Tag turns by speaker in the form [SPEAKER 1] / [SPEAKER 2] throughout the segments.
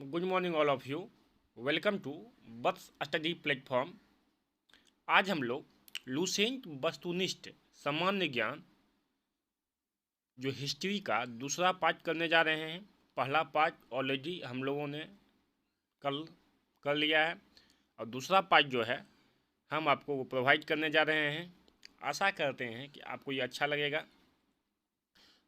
[SPEAKER 1] Good morning all of you. Welcome to bus study platform. आज हम लोग Lucent वस्तुनिष्ठ सामान्य ज्ञान जो हिस्ट्री का दूसरा पार्ट करने जा रहे हैं। पहला पार्ट ऑलरेडी हम लोगों ने कल कर लिया है और दूसरा पार्ट जो है हम आपको वो प्रोवाइड करने जा रहे हैं। आशा करते हैं कि आपको ये अच्छा लगेगा।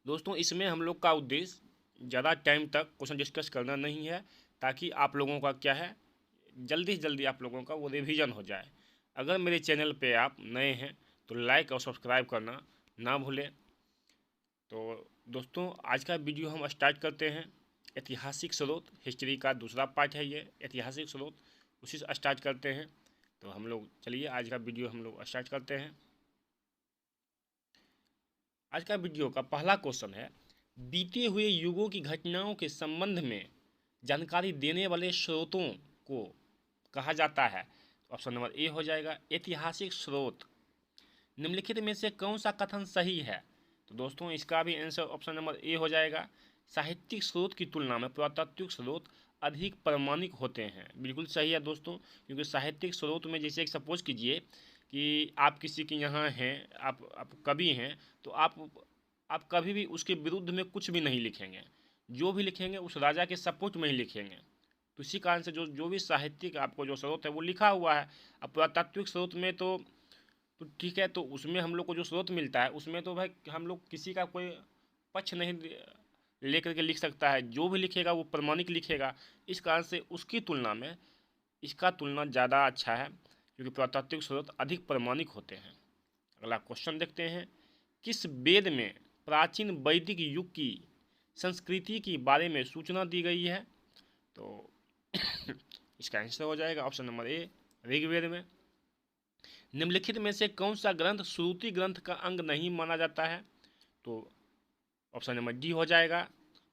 [SPEAKER 1] दोस्तों, इसमें हम लोग का उद्देश्य ज़्यादा टाइम तक क्वेश्चन डिस्कस करना नहीं है, ताकि आप लोगों का क्या है, जल्दी से जल्दी आप लोगों का वो रिवीजन हो जाए। अगर मेरे चैनल पे आप नए हैं तो लाइक और सब्सक्राइब करना ना भूलें। तो दोस्तों, आज का वीडियो हम स्टार्ट करते हैं। ऐतिहासिक स्रोत, हिस्ट्री का दूसरा पार्ट है ये ऐतिहासिक स्रोत, उसी से स्टार्ट करते हैं। तो हम लोग चलिए आज का वीडियो हम लोग स्टार्ट करते हैं। आज का वीडियो का पहला क्वेश्चन है, बीते हुए युगों की घटनाओं के संबंध में जानकारी देने वाले स्रोतों को कहा जाता है। तो ऑप्शन नंबर ए हो जाएगा ऐतिहासिक स्रोत। निम्नलिखित में से कौन सा कथन सही है? तो दोस्तों, इसका भी आंसर ऑप्शन नंबर ए हो जाएगा। साहित्यिक स्रोत की तुलना में पुरातात्विक स्रोत अधिक प्रामाणिक होते हैं। बिल्कुल सही है दोस्तों, क्योंकि साहित्यिक स्रोत में जैसे एक सपोज कीजिए कि आप किसी के यहाँ हैं, आप कवि हैं, तो आप कभी भी उसके विरुद्ध में कुछ भी नहीं लिखेंगे। जो भी लिखेंगे उस राजा के सपोर्ट में ही लिखेंगे। तो इसी कारण से जो जो भी साहित्यिक आपको जो स्रोत है वो लिखा हुआ है। अब पुरातात्विक स्रोत में तो ठीक है, तो उसमें हम लोग को जो स्रोत मिलता है उसमें तो भाई हम लोग किसी का कोई पक्ष नहीं लेकर के लिख सकता है। जो भी लिखेगा वो प्रमाणिक लिखेगा। इस कारण से उसकी तुलना में इसका तुलना ज़्यादा अच्छा है, क्योंकि पुरातात्विक स्रोत अधिक प्रमाणिक होते हैं। अगला क्वेश्चन देखते हैं, किस वेद में प्राचीन वैदिक युग की संस्कृति के बारे में सूचना दी गई है? तो इसका आंसर हो जाएगा ऑप्शन नंबर ए ऋग्वेद में। निम्नलिखित में से कौन सा ग्रंथ श्रुति ग्रंथ का अंग नहीं माना जाता है? तो ऑप्शन नंबर डी हो जाएगा।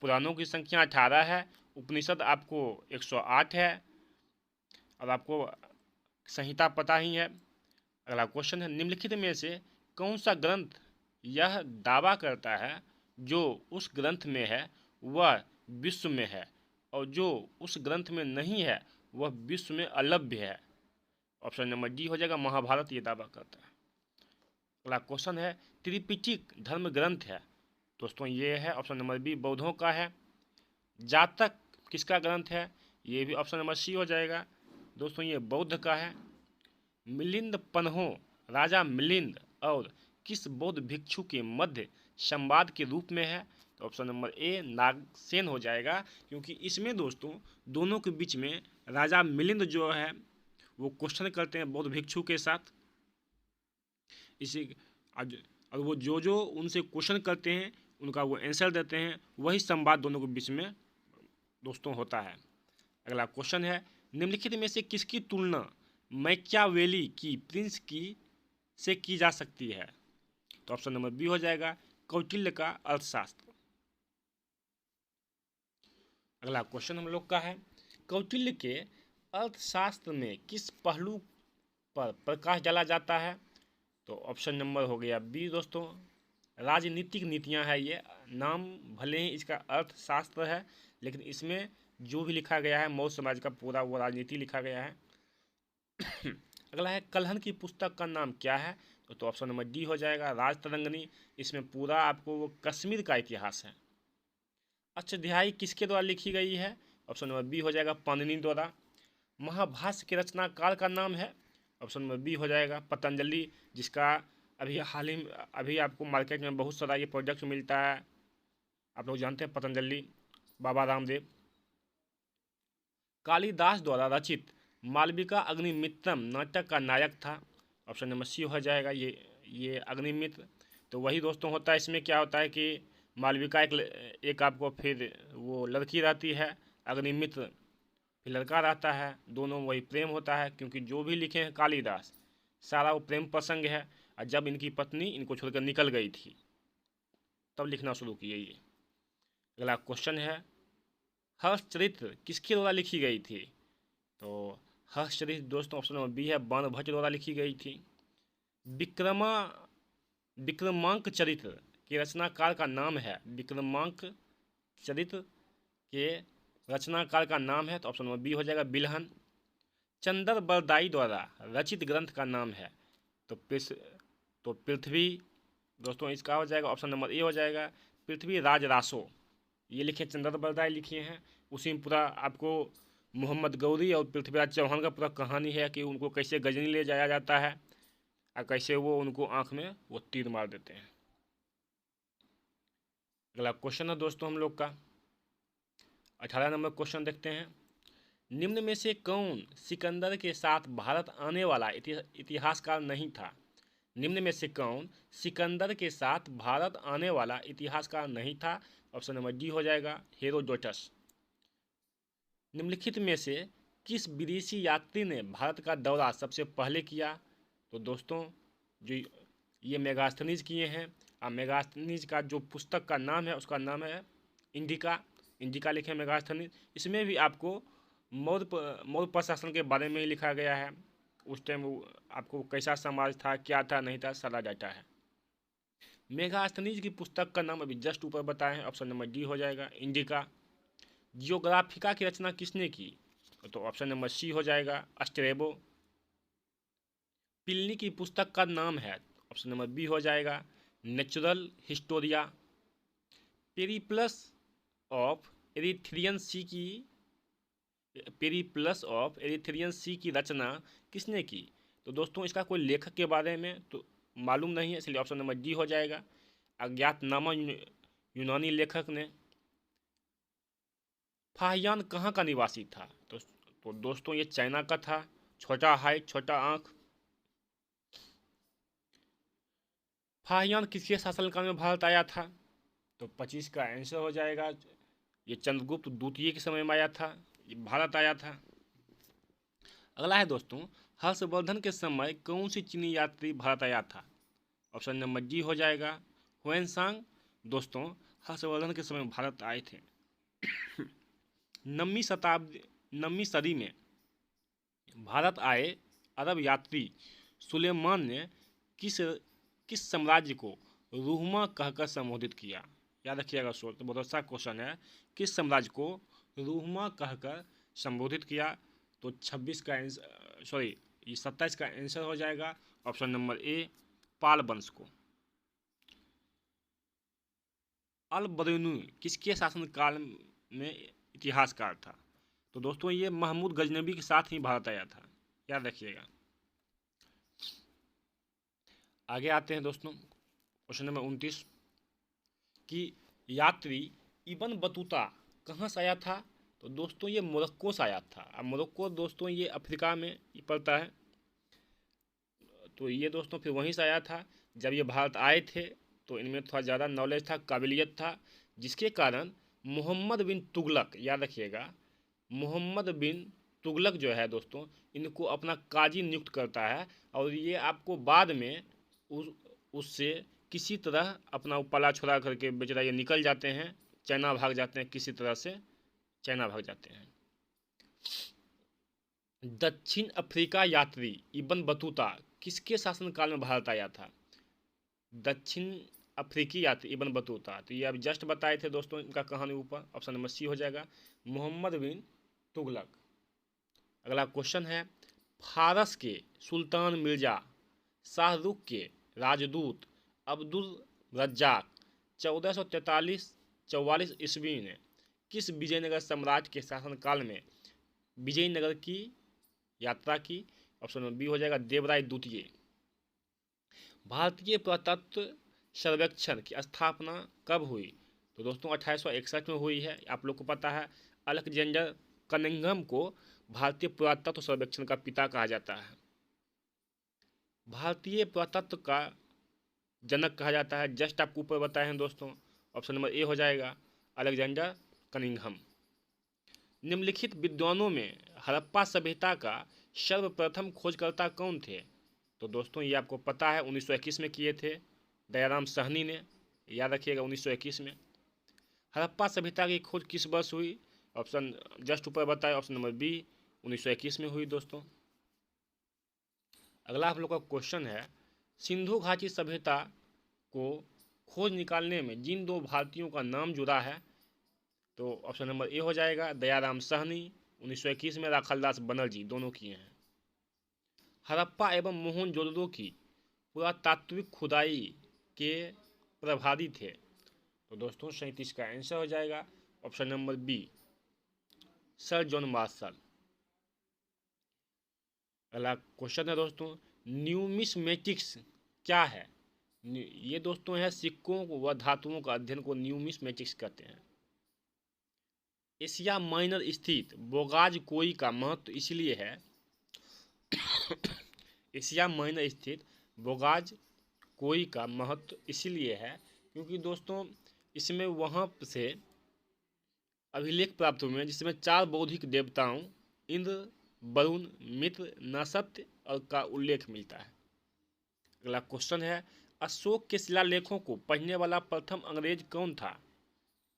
[SPEAKER 1] पुराणों की संख्या 18 है, उपनिषद आपको 108 है, और आपको संहिता पता ही है। अगला क्वेश्चन है, निम्नलिखित में से कौन सा ग्रंथ यह दावा करता है जो उस ग्रंथ में है वह विश्व में है, और जो उस ग्रंथ में नहीं है वह विश्व में अलभ्य है? ऑप्शन नंबर डी हो जाएगा, महाभारत ये दावा करता है। अगला क्वेश्चन है, त्रिपिटक धर्म ग्रंथ है। दोस्तों, ये है ऑप्शन नंबर बी बौद्धों का है। जातक किसका ग्रंथ है? ये भी ऑप्शन नंबर सी हो जाएगा। दोस्तों, ये बौद्ध का है। मिलिंद पन्हो राजा मिलिंद और किस बौद्ध भिक्षु के मध्य संवाद के रूप में है? तो ऑप्शन नंबर ए नागसेन हो जाएगा, क्योंकि इसमें दोस्तों दोनों के बीच में राजा मिलिंद जो है वो क्वेश्चन करते हैं बौद्ध भिक्षु के साथ। इसी आज और वो जो उनसे क्वेश्चन करते हैं उनका वो आंसर देते हैं, वही संवाद दोनों के बीच में दोस्तों होता है। अगला क्वेश्चन है, निम्नलिखित में से किसकी तुलना मैकियावेली की प्रिंस की से की जा सकती है? तो ऑप्शन नंबर बी हो जाएगा, कौटिल्य का अर्थशास्त्र। अगला क्वेश्चन हम लोग का है, कौटिल्य के अर्थशास्त्र में किस पहलू पर प्रकाश डाला जाता है? तो ऑप्शन नंबर हो गया बी दोस्तों, राजनीतिक नीतियां है। ये नाम भले ही इसका अर्थशास्त्र है, लेकिन इसमें जो भी लिखा गया है मौर्य समाज का पूरा वो राजनीति लिखा गया है। अगला है, कलहन की पुस्तक का नाम क्या है? तो ऑप्शन नंबर डी हो जाएगा, राजतरंगिणी। इसमें पूरा आपको वो कश्मीर का इतिहास है। अष्टाध्यायी किसके द्वारा लिखी गई है? ऑप्शन नंबर बी हो जाएगा, पाणिनि द्वारा। महाभाष्य के रचनाकार का नाम है? ऑप्शन नंबर बी हो जाएगा, पतंजलि, जिसका अभी हाल ही अभी आपको मार्केट में बहुत सारा ये प्रोडक्ट मिलता है। आप लोग जानते हैं पतंजलि, बाबा रामदेव। कालिदास द्वारा रचित मालविका अग्निमित्रम नाटक का नायक था? ऑप्शन नंबर सी हो जाएगा, ये अग्निमित्र। तो वही दोस्तों होता है। इसमें क्या होता है कि मालविका एक आपको फिर वो लड़की रहती है, अग्निमित्र फिर लड़का रहता है, दोनों वही प्रेम होता है, क्योंकि जो भी लिखे हैं कालिदास सारा वो प्रेम प्रसंग है। और जब इनकी पत्नी इनको छोड़कर निकल गई थी तब लिखना शुरू किए ये। अगला क्वेश्चन है, हर्षचरित्र किसके द्वारा लिखी गई थी? तो हर्षचरित्र दोस्तों ऑप्शन नंबर बी है, बाणभट्ट द्वारा लिखी गई थी। विक्रमा विक्रमांक चरित्र के रचनाकार का नाम है? विक्रमांक चरित्र के रचनाकार का नाम है तो ऑप्शन नंबर बी हो जाएगा बिल्हन। चंदर बरदाई द्वारा रचित ग्रंथ का नाम है तो पृथ्वी। दोस्तों इसका हो जाएगा ऑप्शन नंबर ए हो जाएगा पृथ्वी राज रासो। ये लिखे चंदर बरदाई लिखे हैं। उसी में पूरा आपको मोहम्मद गौरी और पृथ्वीराज चौहान का पूरा कहानी है कि उनको कैसे गजनी ले जाया जाता है और कैसे वो उनको आंख में वो तीर मार देते हैं। अगला क्वेश्चन है दोस्तों हम लोग का 18 नंबर क्वेश्चन देखते हैं। निम्न में से कौन सिकंदर के साथ भारत आने वाला इतिहासकार नहीं था? निम्न में से कौन सिकंदर के साथ भारत आने वाला इतिहासकार नहीं था? ऑप्शन नंबर डी हो जाएगा हेरोडोटस। निम्नलिखित में से किस विदेशी यात्री ने भारत का दौरा सबसे पहले किया? तो दोस्तों जो ये मेगास्थनीज किए हैं। मेगास्थनीज का जो पुस्तक का नाम है उसका नाम है इंडिका लिखे मेगास्थनीज। इसमें भी आपको मौर्य प्रशासन के बारे में ही लिखा गया है। उस टाइम आपको कैसा समाज था, क्या था, नहीं था, सारा डाटा है। मेगास्थनीज की पुस्तक का नाम अभी जस्ट ऊपर बताए हैं, ऑप्शन नंबर डी हो जाएगा इंडिका। जियोग्राफिका की रचना किसने की? तो ऑप्शन नंबर सी हो जाएगा स्ट्रेबो। पिलनी की पुस्तक का नाम है, ऑप्शन नंबर बी हो जाएगा natural historia. Periplus of Erythraean sea की रचना किसने की? तो दोस्तों इसका कोई लेखक के बारे में तो मालूम नहीं है, इसलिए ऑप्शन नंबर डी हो जाएगा अज्ञातनामा यूनानी लेखक ने। फाहियान कहाँ का निवासी था? तो दोस्तों ये चाइना का था। छोटा हाइट छोटा आंख। फाहियान किसके शासनकाल में भारत आया था? तो 25 का आंसर हो जाएगा ये चंद्रगुप्त द्वितीय के समय में आया था, ये भारत आया था। अगला है दोस्तों हर्षवर्धन के समय कौन सी चीनी यात्री भारत आया था? ऑप्शन नंबर डी हो जाएगा हुएनसांग। दोस्तों हर्षवर्धन के समय भारत आए थे। 9वीं सदी में भारत आए अरब यात्री सुलेमान ने किस साम्राज्य को रूहमा कहकर संबोधित किया? याद रखिएगा तो बहुत अच्छा क्वेश्चन है। किस साम्राज्य को रूहमा कहकर संबोधित किया? तो 27 का आंसर हो जाएगा ऑप्शन नंबर ए पाल वंश को। अल बरूनी किसके शासनकाल में इतिहासकार था? तो दोस्तों ये महमूद गजनबी के साथ ही भारत आया था, याद रखिएगा। आगे आते हैं दोस्तों क्वेश्चन नंबर 29 कि यात्री इब्न बतूता कहाँ से आया था? तो दोस्तों ये मोरक्को से आया था। अब मोरक्को दोस्तों ये अफ्रीका में पड़ता है। तो ये दोस्तों फिर वहीं से आया था। जब ये भारत आए थे तो इनमें थोड़ा ज़्यादा नॉलेज था, काबिलियत था, जिसके कारण मोहम्मद बिन तुगलक, याद रखिएगा, मोहम्मद बिन तुगलक जो है दोस्तों इनको अपना काजी नियुक्त करता है। और ये आपको बाद में उससे किसी तरह अपना पला छुड़ा करके बेचारा ये निकल जाते हैं, चाइना भाग जाते हैं, किसी तरह से चाइना भाग जाते हैं। दक्षिण अफ्रीका यात्री इब्न बतूता किसके शासनकाल में भारत आया था? दक्षिण अफ्रीकी यात्री इब्न बतूता, तो ये अब जस्ट बताए थे दोस्तों, इनका कहानी ऊपर, ऑप्शन नंबर सी हो जाएगा मोहम्मद बिन तुगलक। अगला क्वेश्चन है फारस के सुल्तान मिर्जा शाहरुख के राजदूत अब्दुल रज्जाक 1443-44 ईस्वी ने किस विजयनगर साम्राज्य के शासनकाल में विजयनगर की यात्रा की? ऑप्शन नंबर बी हो जाएगा देवराय द्वितीय। भारतीय पुरातत्व सर्वेक्षण की स्थापना कब हुई? तो दोस्तों 1861 में हुई है। आप लोग को पता है अलेक्जेंडर कनिंघम को भारतीय पुरातत्व सर्वेक्षण का पिता कहा जाता है। भारतीय पुरातत्व का जनक कहा जाता है, जस्ट आपको ऊपर बताए हैं दोस्तों, ऑप्शन नंबर ए हो जाएगा अलेक्जेंडर कनिंघम। निम्नलिखित विद्वानों में हड़प्पा सभ्यता का सर्वप्रथम खोजकर्ता कौन थे? तो दोस्तों ये आपको पता है 1921 में किए थे दयाराम साहनी ने, याद रखिएगा 1921 में। हड़प्पा सभ्यता की खोज किस वर्ष हुई? ऑप्शन जस्ट ऊपर बताए, ऑप्शन नंबर बी 1921 में हुई दोस्तों। अगला आप लोग का क्वेश्चन है सिंधु घाटी सभ्यता को खोज निकालने में जिन दो भारतीयों का नाम जुड़ा है तो ऑप्शन नंबर ए हो जाएगा। दयाराम साहनी 1921 में, राखालदास बनर्जी दोनों किए हैं। हड़प्पा एवं मोहनजोदड़ो की पुरातात्विक खुदाई के प्रभारी थे। तो दोस्तों 37 का आंसर हो जाएगा option number B, sir John Marshall. अगला क्वेश्चन है दोस्तों, न्यूमिस्मेटिक्स क्या है? ये दोस्तों है सिक्कों व धातुओं का अध्ययन को न्यूमिस्मेटिक्स कहते हैं। एशिया माइनर स्थित बोगाज कोई का महत्व इसलिए है एशिया माइनर स्थित बोगाज कोई का महत्व इसलिए है क्योंकि दोस्तों इसमें वहाँ से अभिलेख प्राप्त हुए हैं जिसमें 4 बौद्धिक देवताओं इंद्र, वरुण, मित्र, नसत्य और का उल्लेख मिलता है। अगला क्वेश्चन है, अशोक के शिलालेखों को पढ़ने वाला प्रथम अंग्रेज कौन था?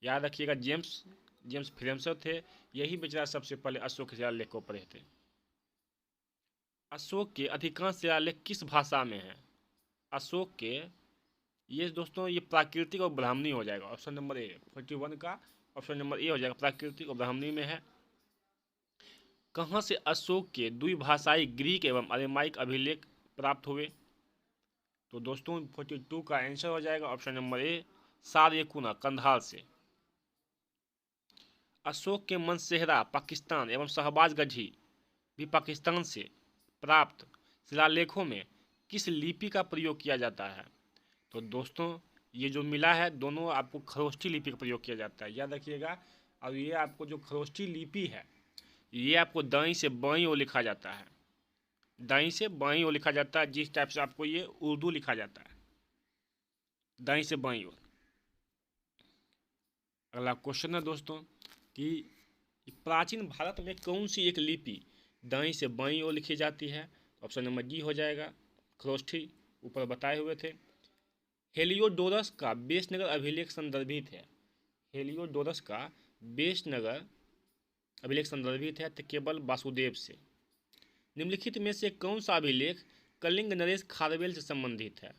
[SPEAKER 1] याद रखिएगा जेम्स फ्रेमर थे, यही बेचारा सबसे पहले अशोक के शिलालेख को पढ़े थे। अशोक के अधिकांश शिलालेख किस भाषा में है? अशोक के ये दोस्तों ये प्राकृतिक और ब्राह्मणी हो जाएगा। ऑप्शन नंबर ए 41 का ऑप्शन नंबर ए हो जाएगा, प्राकृतिक और ब्राह्मणी में है। कहाँ से अशोक के द्विभाषाई ग्रीक एवं अरेमाइक अभिलेख प्राप्त हुए? तो दोस्तों 42 का आंसर हो जाएगा ऑप्शन नंबर ए, सारेकुना कंधार से। अशोक के मनसेहरा पाकिस्तान एवं शहबाज गढ़ी भी पाकिस्तान से प्राप्त शिलालेखों में किस लिपि का प्रयोग किया जाता है? तो दोस्तों ये जो मिला है दोनों आपको खरोष्ठी लिपि का प्रयोग किया जाता है, याद रखिएगा। और ये आपको जो खरोष्ठी लिपि है ये आपको दाईं से बाईं ओर लिखा जाता है, दाईं से बाईं ओर लिखा जाता है, जिस टाइप से आपको ये उर्दू लिखा जाता है, दाईं से बाईं ओर। अगला क्वेश्चन है दोस्तों कि प्राचीन भारत में कौन सी एक लिपि दाईं से बाईं ओर लिखी जाती है? ऑप्शन नंबर डी हो जाएगा, खरोष्ठी, ऊपर बताए हुए थे। हेलियोडोरस का बेशनगर अभिलेख संदर्भित है। हेलियोडोरस का बेशनगर अभिलेख संदर्भित है तो केवल वासुदेव से। निम्नलिखित में से कौन सा अभिलेख कलिंग नरेश खारवेल से संबंधित है?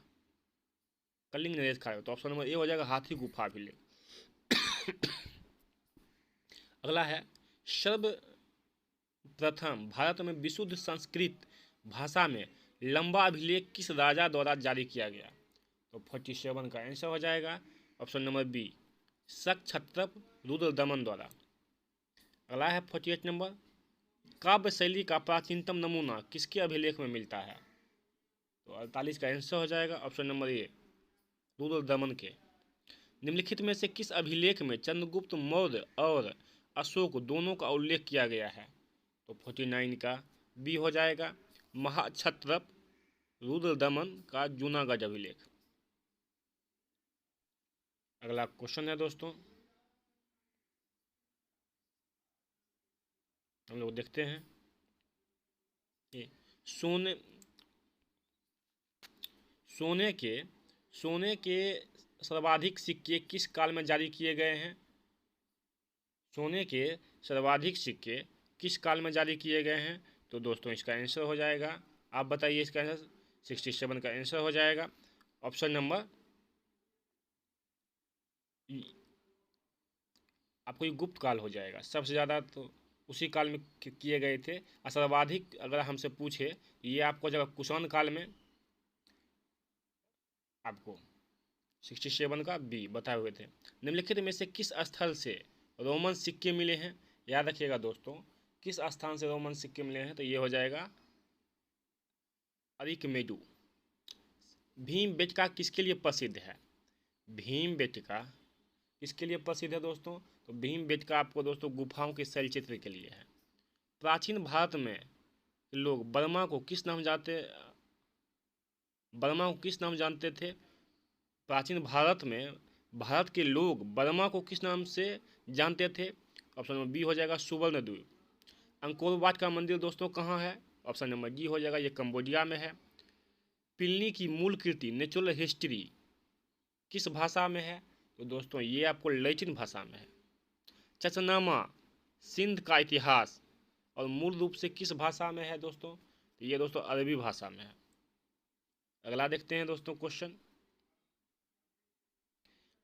[SPEAKER 1] कलिंग नरेश खारवेल, तो ऑप्शन नंबर ए हो जाएगा, हाथी गुफा अभिलेख। अगला है, सर्वप्रथम भारत में विशुद्ध संस्कृत भाषा में लंबा अभिलेख किस राजा द्वारा जारी किया गया? तो 47 का आंसर हो जाएगा ऑप्शन नंबर बी, शक क्षत्रप रुद्रदमन द्वारा। अगला है 48 नंबर, काव्य शैली का प्राचीनतम नमूना किसके अभिलेख में मिलता है? तो 48 का आंसर हो जाएगा ऑप्शन नंबर ए, रुद्रदमन के। निम्नलिखित में से किस अभिलेख में चंद्रगुप्त मौर्य और अशोक दोनों का उल्लेख किया गया है? तो 49 का बी हो जाएगा, महाक्षत्रप रुद्रदमन का जूनागढ़ अभिलेख। अगला क्वेश्चन है दोस्तों, हम लोग देखते हैं सोने के सर्वाधिक सिक्के किस काल में जारी किए गए हैं? सोने के सर्वाधिक सिक्के किस काल में जारी किए गए हैं? तो दोस्तों इसका आंसर हो जाएगा, आप बताइए इसका आंसर। 67 का आंसर हो जाएगा ऑप्शन नंबर, आपको ये गुप्त काल हो जाएगा। सबसे ज़्यादा तो उसी काल में किए गए थे। और सर्वाधिक अगर हमसे पूछे ये आपको जगह कुषाण काल में, आपको 67 का बी बताए हुए थे। निम्नलिखित में से किस स्थल से रोमन सिक्के मिले हैं? याद रखिएगा दोस्तों, किस स्थान से रोमन सिक्के मिले हैं? तो ये हो जाएगा अरिकमेडु। भीमबेटका किसके लिए प्रसिद्ध है? भीमबेटका किसके लिए प्रसिद्ध है दोस्तों? तो भीमबेटका आपको दोस्तों गुफाओं के शैलचित्र के लिए है। प्राचीन भारत में लोग बर्मा को किस नाम जानते थे? प्राचीन भारत में भारत के लोग बर्मा को किस नाम से जानते थे? ऑप्शन नंबर बी हो जाएगा, सुवर्णद्वीप। अंकोर वाट का मंदिर दोस्तों कहाँ है? ऑप्शन नंबर डी हो जाएगा, ये कंबोडिया में है। प्लिनी की मूल कृति नेचुरल हिस्ट्री किस भाषा में है? तो दोस्तों ये आपको लैटिन भाषा में है। चचनामा सिंध का इतिहास और मूल रूप से किस भाषा में है दोस्तों? तो ये दोस्तों अरबी भाषा में है। अगला देखते हैं दोस्तों क्वेश्चन,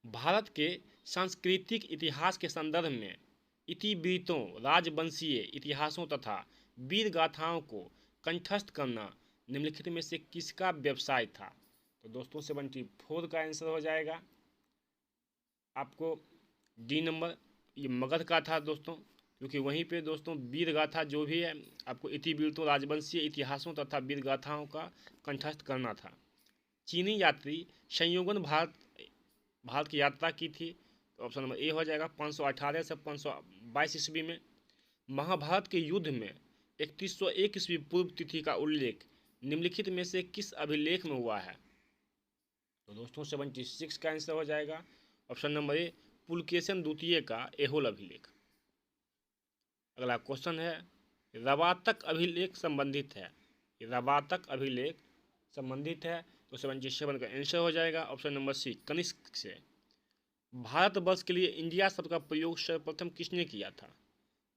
[SPEAKER 1] भारत के सांस्कृतिक इतिहास के संदर्भ में इतिवृत्तों, राजवंशीय इतिहासों तथा वीर गाथाओं को कंठस्थ करना निम्नलिखित में से किसका व्यवसाय था? तो दोस्तों 74 का आंसर हो जाएगा आपको डी नंबर, ये मगध का था दोस्तों, क्योंकि वहीं पे दोस्तों वीर गाथा जो भी है आपको इतिवृत्तों, राजवंशीय इतिहासों तथा वीर गाथाओं का कंठस्थ करना था। चीनी यात्री संयोगन भारत की यात्रा की थी, तो ऑप्शन नंबर ए हो जाएगा 518 से 522 ईस्वी में। महाभारत के युद्ध में 3101 ईस्वी पूर्व तिथि का उल्लेख निम्नलिखित में से किस अभिलेख में हुआ है? तो दोस्तों 76 का आंसर हो जाएगा ऑप्शन नंबर ए, पुलकेशन द्वितीय का एहोल अभिलेख। अगला क्वेश्चन है, रवातक अभिलेख संबंधित है, रवातक अभिलेख संबंधित है, तो 77 का आंसर हो जाएगा ऑप्शन नंबर सी, कनिष्क से। भारतवर्ष के लिए इंडिया शब्द का प्रयोग सर्वप्रथम किसने किया था?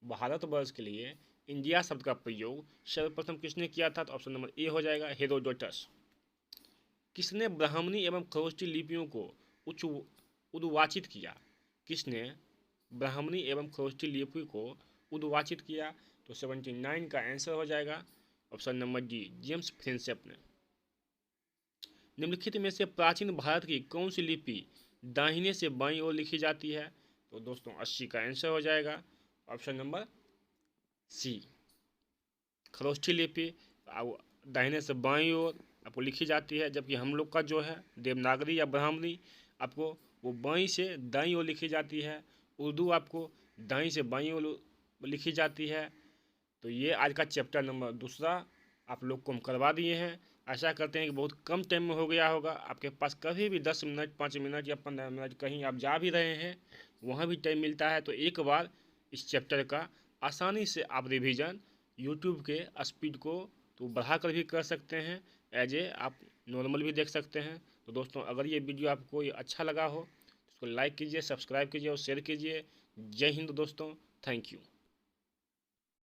[SPEAKER 1] भारतवर्ष के लिए इंडिया शब्द का प्रयोग सर्वप्रथम किसने किया था? तो ऑप्शन नंबर ए हो जाएगा, हेरोडोटस। किसने ब्राह्मणी एवं खरोष्ठी लिपियों को उद्वाचित किया? किसने ब्राह्मणी एवं खरोष्ठी लिपि को उद्वाचित किया? तो 79 का आंसर हो जाएगा ऑप्शन नंबर डी, जेम्स फ्रेंसेप ने। निम्नलिखित में से प्राचीन भारत की कौन सी लिपि दाहिने से बाईं ओर लिखी जाती है? तो दोस्तों 80 का आंसर हो जाएगा ऑप्शन नंबर सी, खरोष्ठी लिपि दाहिने से बाईं ओर आपको लिखी जाती है, जबकि हम लोग का जो है देवनागरी या ब्राह्मणी आपको वो बाईं से दाईं ओर लिखी जाती है, उर्दू आपको दाईं से बाईं ओर लिखी जाती है। तो ये आज का चैप्टर नंबर 2 आप लोग को हम करवा दिए हैं। आशा करते हैं कि बहुत कम टाइम में हो गया होगा। आपके पास कभी भी 10 मिनट, 5 मिनट या 15 मिनट कहीं आप जा भी रहे हैं, वहाँ भी टाइम मिलता है, तो एक बार इस चैप्टर का आसानी से आप रिवीजन यूट्यूब के स्पीड को तो बढ़ा कर भी कर सकते हैं, एज ए आप नॉर्मल भी देख सकते हैं। तो दोस्तों अगर ये वीडियो आपको अच्छा लगा हो तो इसको लाइक कीजिए, सब्सक्राइब कीजिए और शेयर कीजिए। जय हिंद दोस्तों, थैंक यू।